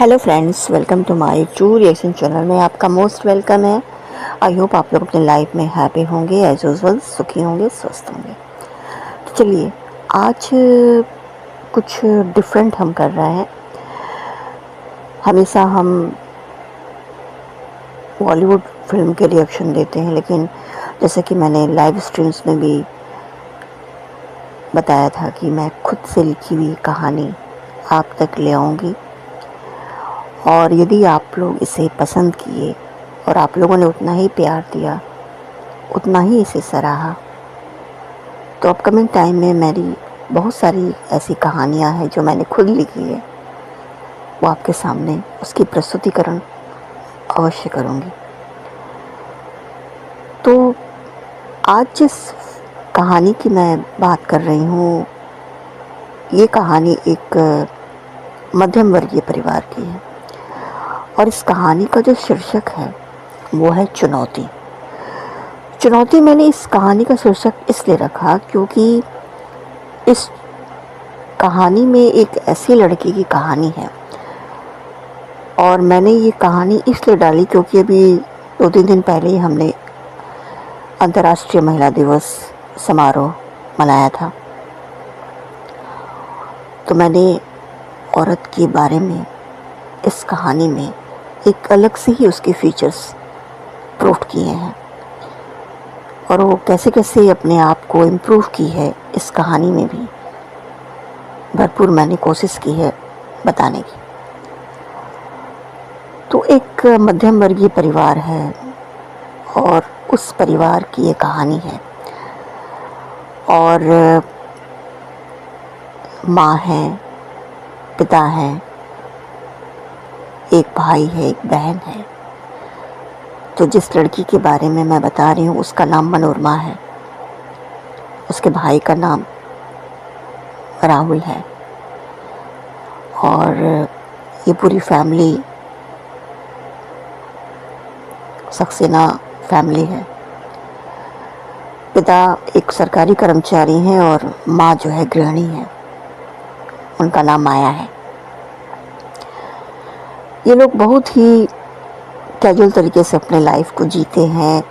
Hello friends, welcome to my true reaction channel में आपका most welcome है। I hope आप लोग अपने लाइफ में हैप्पी होंगे, एज यूजुअल सुखी होंगे, स्वस्थ होंगे। तो चलिए आज कुछ डिफरेंट हम कर रहे हैं। हमेशा हम बॉलीवुड फिल्म के रिएक्शन देते हैं, लेकिन जैसे कि मैंने लाइव स्ट्रीम्स में भी बताया था कि मैं खुद से लिखी हुई कहानी आप तक ले आऊँगी। और यदि आप लोग इसे पसंद किए और आप लोगों ने उतना ही प्यार दिया, उतना ही इसे सराहा, तो अपकमिंग टाइम में मेरी बहुत सारी ऐसी कहानियाँ हैं जो मैंने खुद लिखी है, वो आपके सामने उसकी प्रस्तुतिकरण अवश्य करूँगी। तो आज जिस कहानी की मैं बात कर रही हूँ, ये कहानी एक मध्यम वर्गीय परिवार की है और इस कहानी का जो शीर्षक है वो है चुनौती। चुनौती मैंने इस कहानी का शीर्षक इसलिए रखा क्योंकि इस कहानी में एक ऐसी लड़की की कहानी है और मैंने ये कहानी इसलिए डाली क्योंकि अभी 2-3 दिन पहले ही हमने अंतर्राष्ट्रीय महिला दिवस समारोह मनाया था। तो मैंने औरत के बारे में इस कहानी में एक अलग से ही उसके फीचर्स प्रूव किए हैं और वो कैसे कैसे अपने आप को इम्प्रूव की है, इस कहानी में भी भरपूर मैंने कोशिश की है बताने की। तो एक मध्यम वर्गीय परिवार है और उस परिवार की ये कहानी है और माँ है, पिता है, एक भाई है, एक बहन है। तो जिस लड़की के बारे में मैं बता रही हूँ उसका नाम मनोरमा है, उसके भाई का नाम राहुल है और ये पूरी फैमिली सक्सेना फैमिली है। पिता एक सरकारी कर्मचारी हैं और माँ जो है गृहिणी है, उनका नाम माया है। ये लोग बहुत ही कैजुअल तरीके से अपने लाइफ को जीते हैं,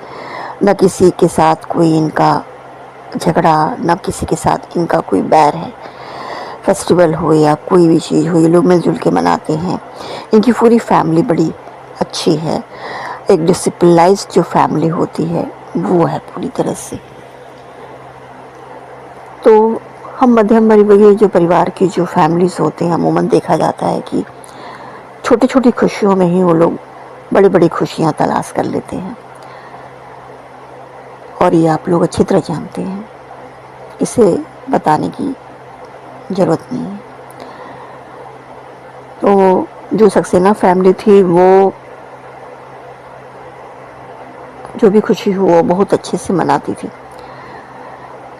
न किसी के साथ कोई इनका झगड़ा, न किसी के साथ इनका कोई बैर है। फेस्टिवल हो या कोई भी चीज़ हो, ये लोग मिलजुल के मनाते हैं। इनकी पूरी फैमिली बड़ी अच्छी है, एक डिसिप्लिनाइज्ड जो फैमिली होती है वो है पूरी तरह से। तो हम मध्यम वर्गीय जो परिवार की जो फैमिलीज होते हैं, अमूमन देखा जाता है कि छोटी छोटी खुशियों में ही वो लोग बड़ी बड़ी खुशियाँ तलाश कर लेते हैं और ये आप लोग अच्छी तरह जानते हैं, इसे बताने की ज़रूरत नहीं है। तो जो सक्सेना फैमिली थी वो जो भी खुशी हो वो बहुत अच्छे से मनाती थी।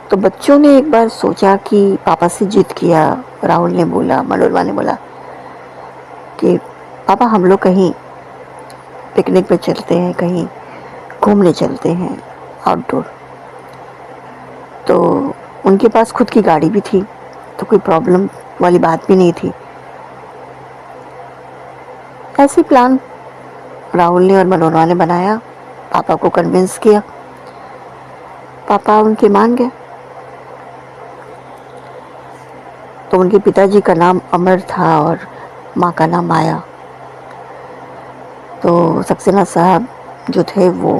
तो बच्चों ने एक बार सोचा कि पापा से जिद किया, राहुल ने बोला, मनोरमा ने बोला कि पापा हम लोग कहीं पिकनिक पे चलते हैं, कहीं घूमने चलते हैं आउटडोर। तो उनके पास खुद की गाड़ी भी थी, तो कोई प्रॉब्लम वाली बात भी नहीं थी। ऐसे प्लान राहुल ने और मनोरमा ने बनाया, पापा को कन्विंस किया, पापा उनके मान गए। तो उनके पिताजी का नाम अमर था और माँ का नाम माया। तो सक्सेना साहब जो थे वो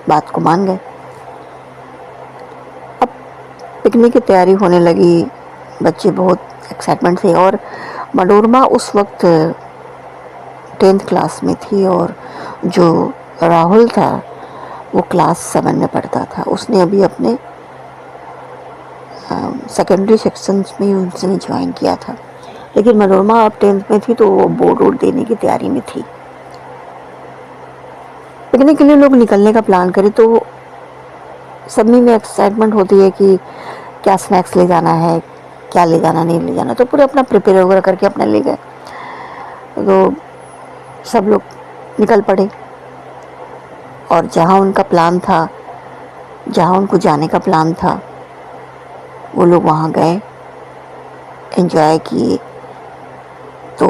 बात को मान गए। अब पिकनिक की तैयारी होने लगी, बच्चे बहुत एक्साइटमेंट थे और मनोरमा उस वक्त 10th क्लास में थी और जो राहुल था वो क्लास 7 में पढ़ता था। उसने अभी अपने सेकेंडरी सेक्शंस में उसने ज्वाइन किया था, लेकिन मनोरमा अब 10th में थी तो वो बोर्ड वोर्ड देने की तैयारी में थी। पिकनिक के लिए लोग निकलने का प्लान करें तो सब में एक्साइटमेंट होती है कि क्या स्नैक्स ले जाना है, क्या ले जाना, नहीं ले जाना। तो पूरे अपना प्रिपेयर वगैरह करके अपना ले गए। तो सब लोग निकल पड़े और जहाँ उनका प्लान था, जहाँ उनको जाने का प्लान था, वो लोग वहाँ गए, एंजॉय किए। तो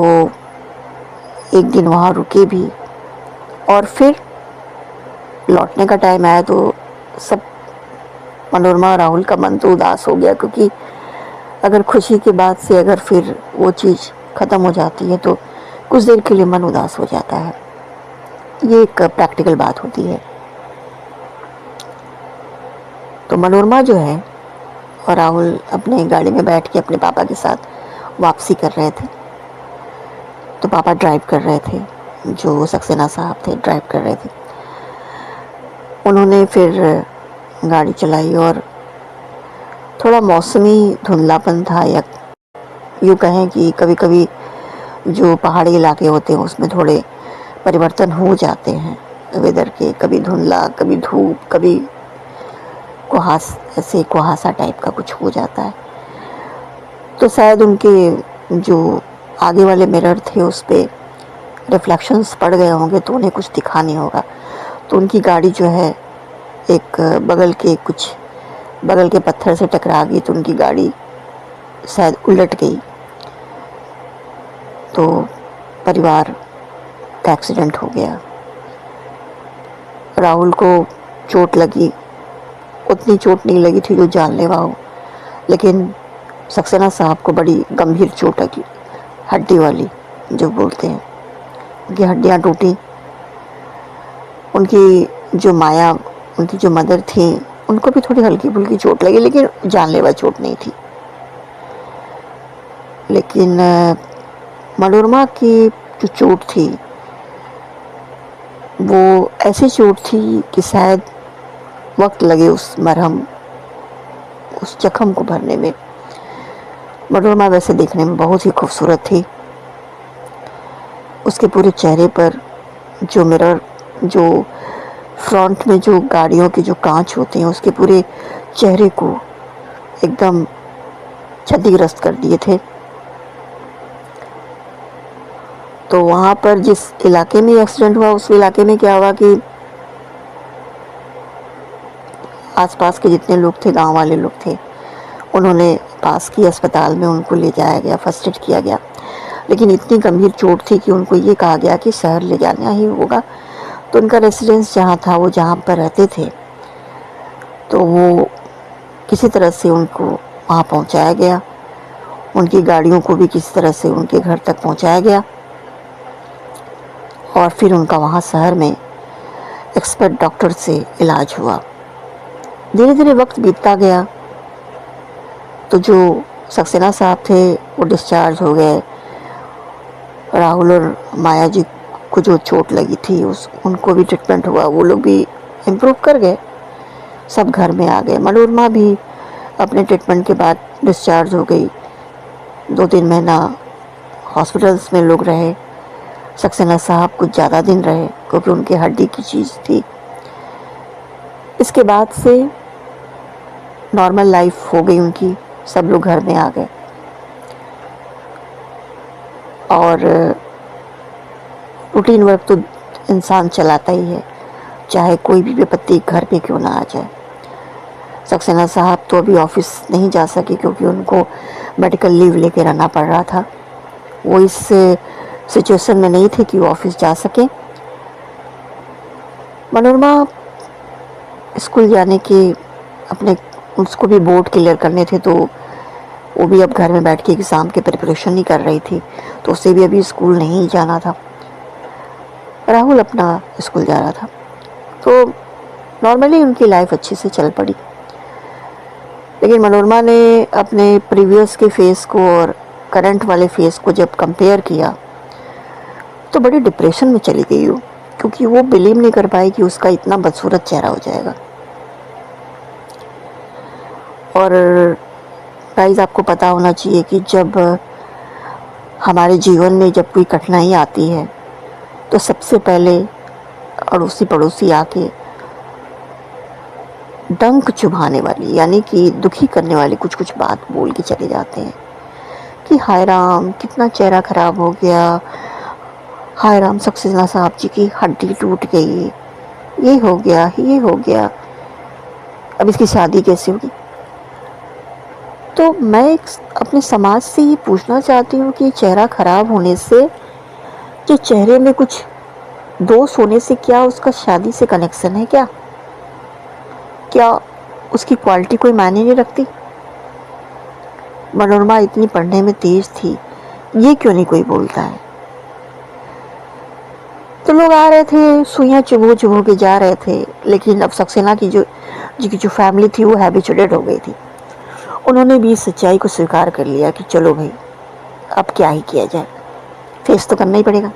एक दिन वहाँ रुके भी, और फिर लौटने का टाइम आया तो सब मनोरमा और राहुल का मन तो उदास हो गया, क्योंकि अगर खुशी के बाद से अगर फिर वो चीज़ ख़त्म हो जाती है तो कुछ देर के लिए मन उदास हो जाता है। ये एक प्रैक्टिकल बात होती है। तो मनोरमा जो है और राहुल अपने गाड़ी में बैठ के अपने पापा के साथ वापसी कर रहे थे। तो पापा ड्राइव कर रहे थे, जो सक्सेना साहब थे ड्राइव कर रहे थे। उन्होंने फिर गाड़ी चलाई और थोड़ा मौसमी धुंधलापन था, या यूँ कहें कि कभी कभी जो पहाड़ी इलाके होते हैं उसमें थोड़े परिवर्तन हो जाते हैं वेदर के, कभी धुंधला, कभी धूप, कभी ऐसे कुहासा टाइप का कुछ हो जाता है। तो शायद उनके जो आगे वाले मिरर थे उस पर रिफ्लेक्शंस पड़ गए होंगे, तो उन्हें कुछ दिखा नहीं होगा। तो उनकी गाड़ी जो है एक बगल के पत्थर से टकरा गई, तो उनकी गाड़ी शायद उलट गई। तो परिवार का एक्सीडेंट हो गया। राहुल को चोट लगी, उतनी चोट नहीं लगी थी जो जानलेवा हो, लेकिन सक्सेना साहब को बड़ी गंभीर चोट लगी, हड्डी वाली जो बोलते हैं। उनकी हड्डियाँ टूटी। उनकी जो माया, उनकी जो मदर थी, उनको भी थोड़ी हल्की फुल्की चोट लगी, लेकिन जानलेवा चोट नहीं थी। लेकिन मनोरमा की जो चोट थी वो ऐसी चोट थी कि शायद वक्त लगे उस जख्म को भरने में। मनोरमा वैसे देखने में बहुत ही खूबसूरत थी। उसके पूरे चेहरे पर जो मिरर, जो फ्रंट में जो गाड़ियों के जो कांच होते हैं, उसके पूरे चेहरे को एकदम क्षतिग्रस्त कर दिए थे। तो वहाँ पर जिस इलाके में एक्सीडेंट हुआ, उस इलाके में क्या हुआ कि आसपास के जितने लोग थे, गांव वाले लोग थे, उन्होंने पास की अस्पताल में उनको ले जाया गया, फर्स्ट एड किया गया। लेकिन इतनी गंभीर चोट थी कि उनको ये कहा गया कि शहर ले जाना ही होगा। तो उनका रेसिडेंस जहाँ था, वो जहाँ पर रहते थे, तो वो किसी तरह से उनको वहाँ पहुँचाया गया। उनकी गाड़ियों को भी किसी तरह से उनके घर तक पहुँचाया गया, और फिर उनका वहाँ शहर में एक्सपर्ट डॉक्टर से इलाज हुआ। धीरे धीरे वक्त बीतता गया, तो जो सक्सेना साहब थे वो डिस्चार्ज हो गए। राहुल और माया जी को जो चोट लगी थी उनको भी ट्रीटमेंट हुआ, वो लोग भी इम्प्रूव कर गए, सब घर में आ गए। मनोरमा भी अपने ट्रीटमेंट के बाद डिस्चार्ज हो गई। 2-3 महीना हॉस्पिटल्स में लोग रहे। सक्सेना साहब कुछ ज़्यादा दिन रहे, क्योंकि उनकी हड्डी की चीज़ थी। इसके बाद से नॉर्मल लाइफ हो गई उनकी, सब लोग घर में आ गए। और रूटीन वर्क तो इंसान चलाता ही है, चाहे कोई भी विपत्ति घर पे क्यों ना आ जाए। सक्सेना साहब तो अभी ऑफिस नहीं जा सके, क्योंकि उनको मेडिकल लीव लेके रहना पड़ रहा था। वो इस सिचुएशन में नहीं थे कि वो ऑफिस जा सके। मनोरमा स्कूल जाने के अपने, उसको भी बोर्ड क्लियर करने थे, तो वो भी अब घर में बैठ के एग्ज़ाम के प्रिपरेशन ही कर रही थी, तो उसे भी अभी स्कूल नहीं जाना था। राहुल अपना स्कूल जा रहा था। तो नॉर्मली उनकी लाइफ अच्छे से चल पड़ी। लेकिन मनोरमा ने अपने प्रीवियस के फेस को और करंट वाले फेस को जब कंपेयर किया, तो बड़ी डिप्रेशन में चली गई वो, क्योंकि वो बिलीव नहीं कर पाई कि उसका इतना बदसूरत चेहरा हो जाएगा। और गाइस, आपको पता होना चाहिए कि जब हमारे जीवन में जब कोई कठिनाई आती है, तो सबसे पहले अड़ोसी पड़ोसी आके डंक चुभाने वाली, यानी कि दुखी करने वाली कुछ कुछ बात बोल के चले जाते हैं कि हाय राम, कितना चेहरा खराब हो गया, हाय राम, सक्सेना साहब जी की हड्डी टूट गई, ये हो गया, ये हो गया, अब इसकी शादी कैसे होगी। तो मैं अपने समाज से ये पूछना चाहती हूँ कि चेहरा खराब होने से कि चेहरे में कुछ दोष होने से क्या उसका शादी से कनेक्शन है? क्या क्या उसकी क्वालिटी कोई मायने नहीं रखती? मनोरमा इतनी पढ़ने में तेज थी, ये क्यों नहीं कोई बोलता है? तो लोग आ रहे थे, सुइयां चुभो चुभो के जा रहे थे, लेकिन अब सक्सेना की जो फैमिली थी वो हैबिचुएटेड हो गई थी। उन्होंने भी इस सच्चाई को स्वीकार कर लिया कि चलो भाई, अब क्या ही किया जाए, फेस तो करना ही पड़ेगा।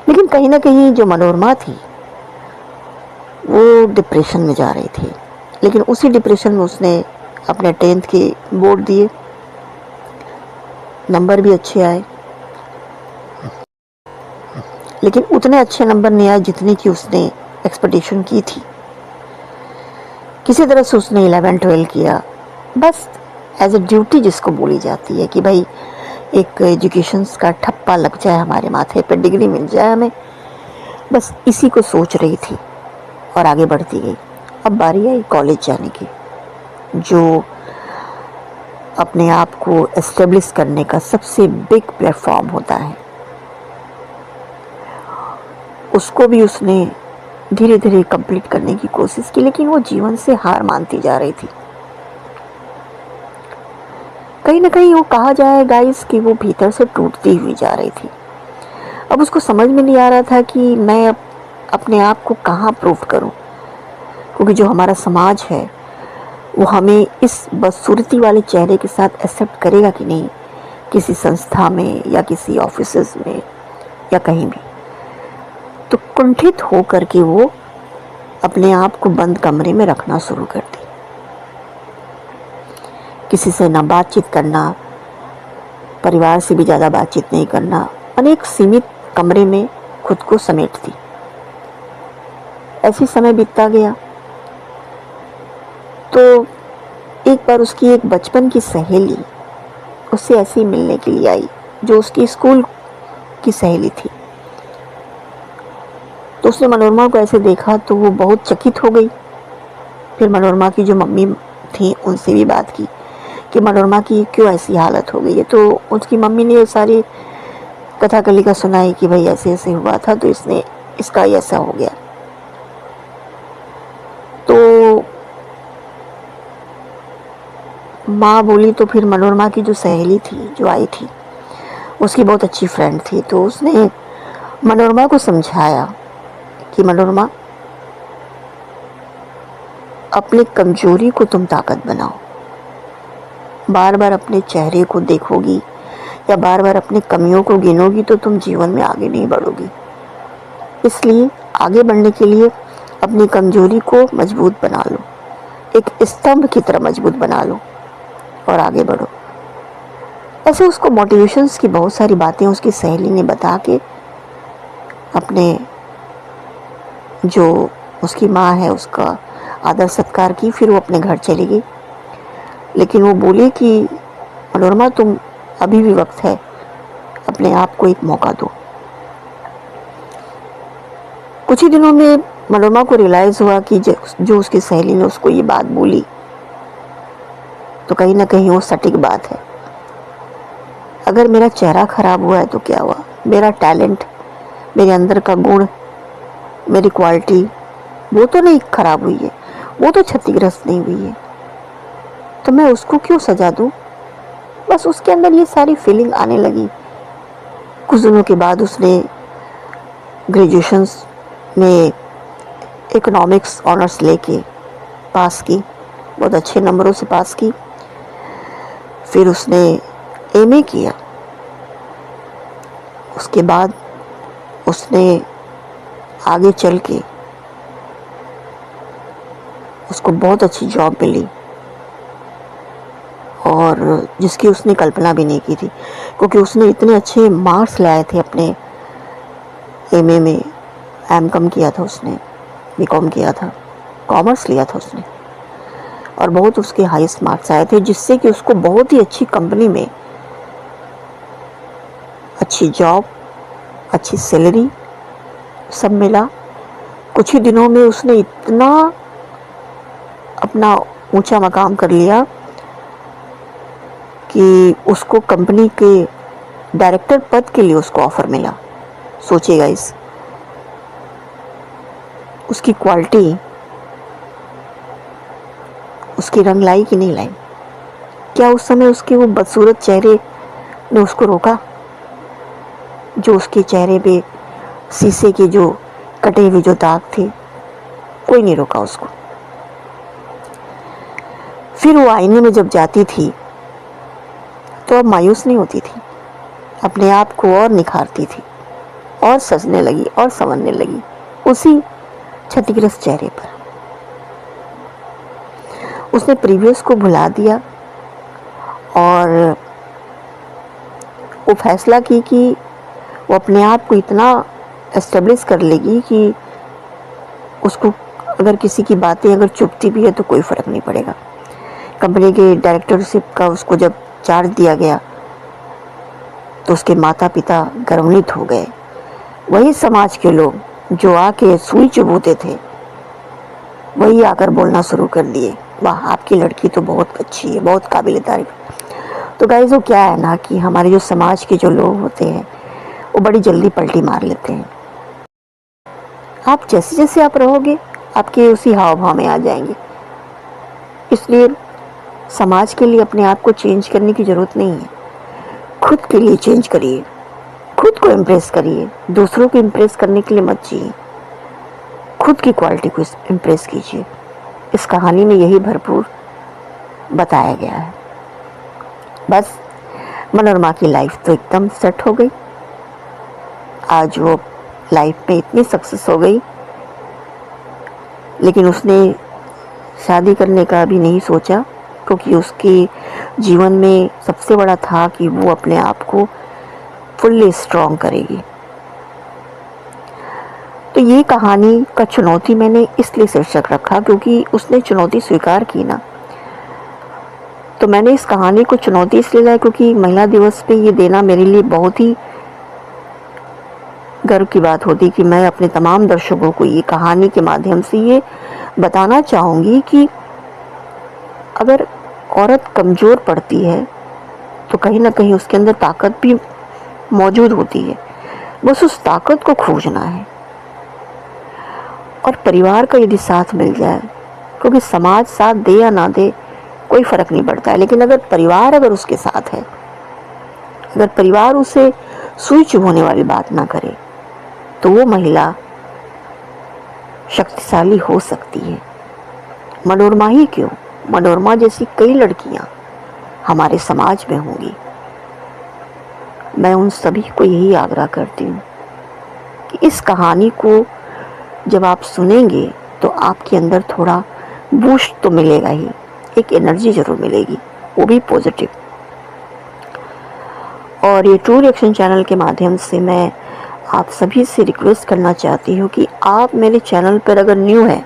लेकिन कहीं ना कहीं जो मनोरमा थी वो डिप्रेशन में जा रही थी। लेकिन उसी डिप्रेशन में उसने अपने 10th के बोर्ड दिए, नंबर भी अच्छे आए, लेकिन उतने अच्छे नंबर नहीं आए जितने की उसने एक्सपेक्टेशन की थी। किसी तरह से उसने 11-12 किया, बस एज ए ड्यूटी जिसको बोली जाती है कि भाई एक एजुकेशन का ठप्पा लग जाए हमारे माथे पे, डिग्री मिल जाए हमें, बस इसी को सोच रही थी और आगे बढ़ती गई। अब बारी आई कॉलेज जाने की, जो अपने आप को एस्टेब्लिश करने का सबसे बिग प्लेटफॉर्म होता है। उसको भी उसने धीरे धीरे कंप्लीट करने की कोशिश की, लेकिन वो जीवन से हार मानती जा रही थी। कहीं ना कहीं वो कहा जाए गाइस कि वो भीतर से टूटती हुई जा रही थी। अब उसको समझ में नहीं आ रहा था कि मैं अपने आप को कहाँ प्रूव करूं, क्योंकि जो हमारा समाज है वो हमें इस बदसूरती वाले चेहरे के साथ एक्सेप्ट करेगा कि नहीं, किसी संस्था में या किसी ऑफिसेज में या कहीं भी। तो कुंठित हो करके वो अपने आप को बंद कमरे में रखना शुरू कर दी। किसी से ना बातचीत करना, परिवार से भी ज़्यादा बातचीत नहीं करना, अनेक सीमित कमरे में खुद को समेटती। ऐसे समय बीतता गया तो एक बार उसकी एक बचपन की सहेली उससे ऐसे ही मिलने के लिए आई, जो उसकी स्कूल की सहेली थी। तो उसने मनोरमा को ऐसे देखा तो वो बहुत चकित हो गई। फिर मनोरमा की जो मम्मी थी उनसे भी बात की कि मनोरमा की क्यों ऐसी हालत हो गई है। तो उसकी मम्मी ने सारी कथा कलिका सुनाई कि भाई ऐसे ऐसे हुआ था, तो इसका ऐसा हो गया। तो माँ बोली, तो फिर मनोरमा की जो सहेली थी जो आई थी, उसकी बहुत अच्छी फ्रेंड थी, तो उसने मनोरमा को समझाया कि मनोरमा, अपनी कमजोरी को तुम ताकत बनाओ। बार बार अपने चेहरे को देखोगी या बार बार अपनी कमियों को गिनोगी तो तुम जीवन में आगे नहीं बढ़ोगी। इसलिए आगे बढ़ने के लिए अपनी कमजोरी को मजबूत बना लो, एक स्तंभ की तरह मजबूत बना लो और आगे बढ़ो। ऐसे उसको मोटिवेशंस की बहुत सारी बातें उसकी सहेली ने बता के अपने जो उसकी माँ है उसका आदर सत्कार की। फिर वो अपने घर चली गई। लेकिन वो बोली कि मनोरमा, तुम अभी भी वक्त है, अपने आप को एक मौका दो। कुछ ही दिनों में मनोरमा को रियलाइज हुआ कि जो उसकी सहेली ने उसको ये बात बोली, तो कहीं ना कहीं वो सटीक बात है। अगर मेरा चेहरा खराब हुआ है तो क्या हुआ, मेरा टैलेंट, मेरे अंदर का गुण, मेरी क्वालिटी वो तो नहीं खराब हुई है, वो तो क्षतिग्रस्त नहीं हुई है, तो मैं उसको क्यों सजा दूं। बस उसके अंदर ये सारी फीलिंग आने लगी। कुछ दिनों के बाद उसने ग्रेजुएशन में इकोनॉमिक्स ऑनर्स लेके पास की, बहुत अच्छे नंबरों से पास की। फिर उसने एमए किया। उसके बाद उसने आगे चल के उसको बहुत अच्छी जॉब मिली, और जिसकी उसने कल्पना भी नहीं की थी, क्योंकि उसने इतने अच्छे मार्क्स लाए थे अपने एमए में। एमकॉम किया था उसने, बीकॉम किया था, कॉमर्स लिया था उसने, और बहुत उसके हाईएस्ट मार्क्स आए थे, जिससे कि उसको बहुत ही अच्छी कंपनी में अच्छी जॉब, अच्छी सैलरी सब मिला। कुछ ही दिनों में उसने इतना अपना ऊंचा मकाम कर लिया कि उसको कंपनी के डायरेक्टर पद के लिए उसको ऑफर मिला। सोचिए गाइस, उसकी क्वालिटी, उसकी रंग लाई कि नहीं लाई? क्या उस समय उसके वो बदसूरत चेहरे ने उसको रोका? जो उसके चेहरे पे शीशे के जो कटे हुए जो दाग थे, कोई नहीं रोका उसको। फिर वो आईने में जब जाती थी तो अब मायूस नहीं होती थी, अपने आप को और निखारती थी और सजने लगी और संवरने लगी उसी क्षतिग्रस्त चेहरे पर। उसने प्रीवियस को भुला दिया और वो फैसला की कि वो अपने आप को इतना एस्टेब्लिश कर लेगी कि उसको अगर किसी की बातें अगर चुभती भी है तो कोई फ़र्क नहीं पड़ेगा। कंपनी के डायरेक्टरशिप का उसको जब चार्ज दिया गया तो उसके माता पिता गर्वान्वित हो गए। वही समाज के लोग जो आके सुई चुभोते थे, वही आकर बोलना शुरू कर दिए, वाह आपकी लड़की तो बहुत अच्छी है, बहुत काबिल तारीफ। तो गाइस वो क्या है ना कि हमारे जो समाज के जो लोग होते हैं वो बड़ी जल्दी पलटी मार लेते हैं। आप जैसे जैसे आप रहोगे आपके उसी हाव भाव में आ जाएंगे। इसलिए समाज के लिए अपने आप को चेंज करने की ज़रूरत नहीं है, खुद के लिए चेंज करिए, खुद को इम्प्रेस करिए, दूसरों को इम्प्रेस करने के लिए मत जिए, खुद की क्वालिटी को इम्प्रेस कीजिए। इस कहानी में यही भरपूर बताया गया है। बस मनोरमा की लाइफ तो एकदम सेट हो गई। आज वो लाइफ में इतनी सक्सेस हो गई, लेकिन उसने शादी करने का भी नहीं सोचा, क्योंकि उसके जीवन में सबसे बड़ा था कि वो अपने आप को फुल्ली स्ट्रॉन्ग करेगी। तो ये कहानी का चुनौती मैंने इसलिए शीर्षक रखा क्योंकि उसने चुनौती स्वीकार की ना। तो मैंने इस कहानी को चुनौती इसलिए लाया क्योंकि महिला दिवस पे ये देना मेरे लिए बहुत ही गर्व की बात होती कि मैं अपने तमाम दर्शकों को ये कहानी के माध्यम से ये बताना चाहूँगी कि अगर औरत कमज़ोर पड़ती है तो कहीं ना कहीं उसके अंदर ताकत भी मौजूद होती है, बस उस ताकत को खोजना है। और परिवार का यदि साथ मिल जाए, क्योंकि समाज साथ दे या ना दे कोई फ़र्क नहीं पड़ता है, लेकिन अगर परिवार अगर उसके साथ है, अगर परिवार उसे सुई चुभोने वाली बात ना करे, तो वो महिला शक्तिशाली हो सकती है। मनोरमा ही क्यों, मनोरमा जैसी कई लड़कियां हमारे समाज में होंगी। मैं उन सभी को यही आग्रह करती हूँ कि इस कहानी को जब आप सुनेंगे तो आपके अंदर थोड़ा बूस्ट तो मिलेगा ही, एक एनर्जी ज़रूर मिलेगी, वो भी पॉजिटिव। और ये ट्रू रिएक्शन चैनल के माध्यम से मैं आप सभी से रिक्वेस्ट करना चाहती हूँ कि आप मेरे चैनल पर अगर न्यू हैं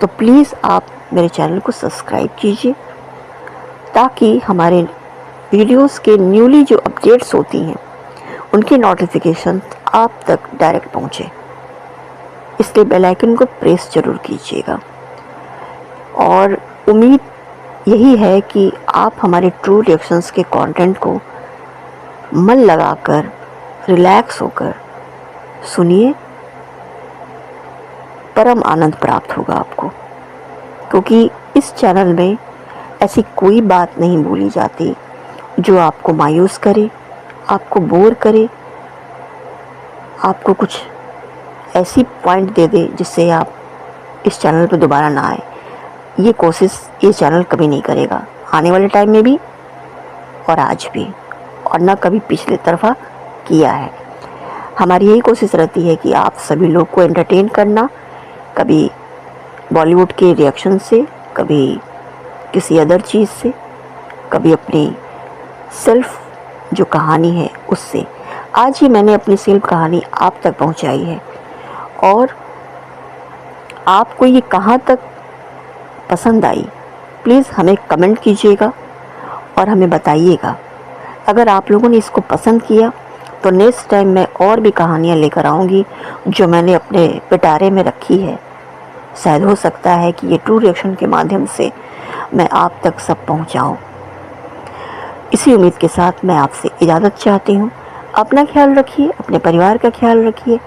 तो प्लीज़ आप मेरे चैनल को सब्सक्राइब कीजिए, ताकि हमारे वीडियोस के न्यूली जो अपडेट्स होती हैं उनकी नोटिफिकेशन आप तक डायरेक्ट पहुँचे। इसलिए बेल आइकन को प्रेस ज़रूर कीजिएगा। और उम्मीद यही है कि आप हमारे ट्रू रिएक्शंस के कंटेंट को मन लगाकर रिलैक्स होकर सुनिए, परम आनंद प्राप्त होगा आपको, क्योंकि इस चैनल में ऐसी कोई बात नहीं बोली जाती जो आपको मायूस करे, आपको बोर करे, आपको कुछ ऐसी पॉइंट दे दे जिससे आप इस चैनल पर दोबारा ना आए। ये कोशिश ये चैनल कभी नहीं करेगा, आने वाले टाइम में भी और आज भी, और ना कभी पिछले तरफा किया है। हमारी यही कोशिश रहती है कि आप सभी लोग को एंटरटेन करना, कभी बॉलीवुड के रिएक्शन से, कभी किसी अदर चीज़ से, कभी अपनी सेल्फ जो कहानी है उससे। आज ही मैंने अपनी सेल्फ कहानी आप तक पहुंचाई है, और आपको ये कहाँ तक पसंद आई प्लीज़ हमें कमेंट कीजिएगा और हमें बताइएगा। अगर आप लोगों ने इसको पसंद किया तो नेक्स्ट टाइम मैं और भी कहानियाँ लेकर आऊँगी जो मैंने अपने पिटारे में रखी है। शायद हो सकता है कि ये ट्रू रिएक्शन के माध्यम से मैं आप तक सब पहुँचाऊँ। इसी उम्मीद के साथ मैं आपसे इजाज़त चाहती हूँ। अपना ख्याल रखिए, अपने परिवार का ख्याल रखिए,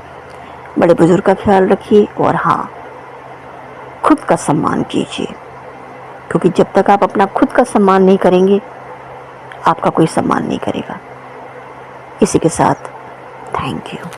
बड़े बुजुर्ग का ख्याल रखिए और हाँ, खुद का सम्मान कीजिए, क्योंकि जब तक आप अपना खुद का सम्मान नहीं करेंगे, आपका कोई सम्मान नहीं करेगा। इसी के साथ थैंक यू।